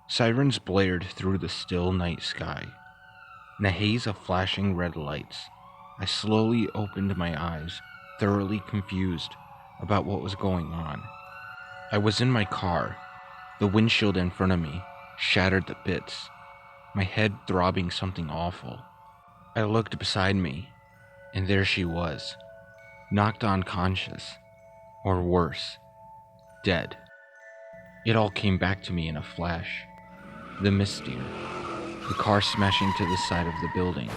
Sirens blared through the still night sky. In a haze of flashing red lights, I slowly opened my eyes, thoroughly confused about what was going on. I was in my car, the windshield in front of me shattered to bits, my head throbbing something awful. I looked beside me, and there she was, knocked unconscious, or worse, dead. It all came back to me in a flash. The misdemeanor, the car smashing to the side of the building.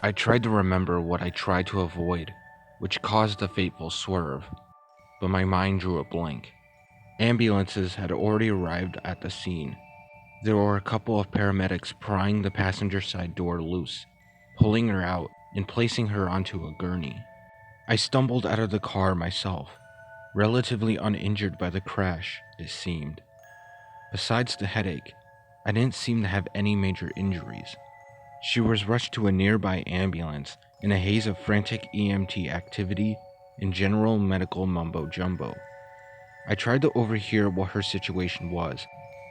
I tried to remember what I tried to avoid, which caused the fateful swerve, but my mind drew a blank. Ambulances had already arrived at the scene. There were a couple of paramedics prying the passenger side door loose, pulling her out and placing her onto a gurney. I stumbled out of the car myself, relatively uninjured by the crash, it seemed. Besides the headache, I didn't seem to have any major injuries. She was rushed to a nearby ambulance in a haze of frantic EMT activity and general medical mumbo-jumbo. I tried to overhear what her situation was,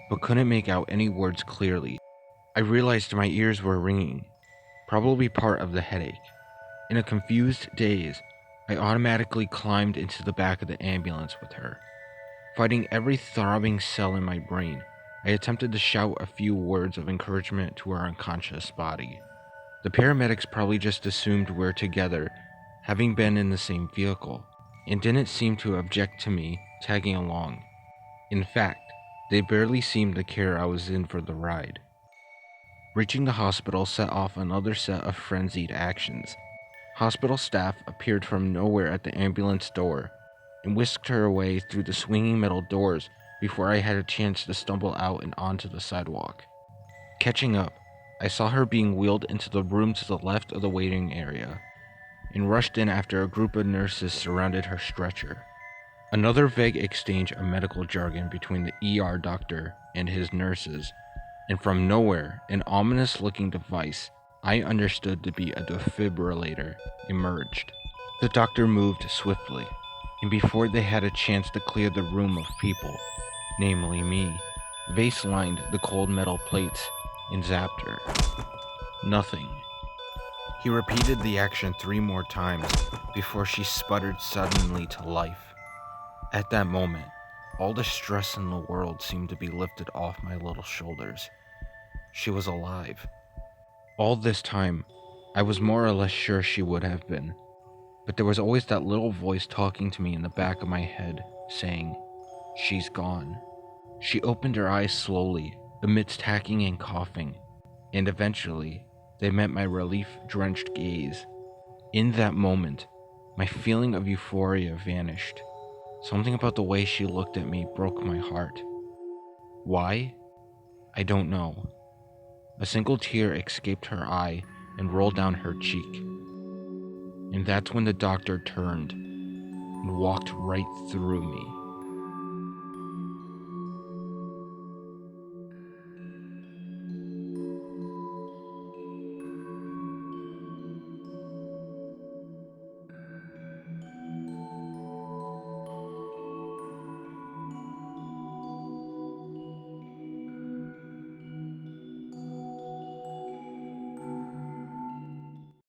but couldn't make out any words clearly. I realized my ears were ringing, probably part of the headache. In a confused daze, I automatically climbed into the back of the ambulance with her. Fighting every throbbing cell in my brain, I attempted to shout a few words of encouragement to her unconscious body. The paramedics probably just assumed we're together, having been in the same vehicle, and didn't seem to object to me tagging along. In fact, they barely seemed to care I was in for the ride. Reaching the hospital set off another set of frenzied actions. Hospital staff appeared from nowhere at the ambulance door and whisked her away through the swinging metal doors before I had a chance to stumble out and onto the sidewalk. Catching up, I saw her being wheeled into the room to the left of the waiting area and rushed in after a group of nurses surrounded her stretcher. Another vague exchange of medical jargon between the ER doctor and his nurses, and from nowhere, an ominous-looking device I understood to be a defibrillator emerged. The doctor moved swiftly, and before they had a chance to clear the room of people, namely me, vase-lined the cold metal plates and zapped her. Nothing. He repeated the action 3 more times before she sputtered suddenly to life. At that moment, all the stress in the world seemed to be lifted off my little shoulders. She was alive. All this time, I was more or less sure she would have been, but there was always that little voice talking to me in the back of my head, saying, "She's gone." She opened her eyes slowly, amidst hacking and coughing, and eventually, they met my relief-drenched gaze. In that moment, my feeling of euphoria vanished. Something about the way she looked at me broke my heart. Why? I don't know. A single tear escaped her eye and rolled down her cheek. And that's when the doctor turned and walked right through me.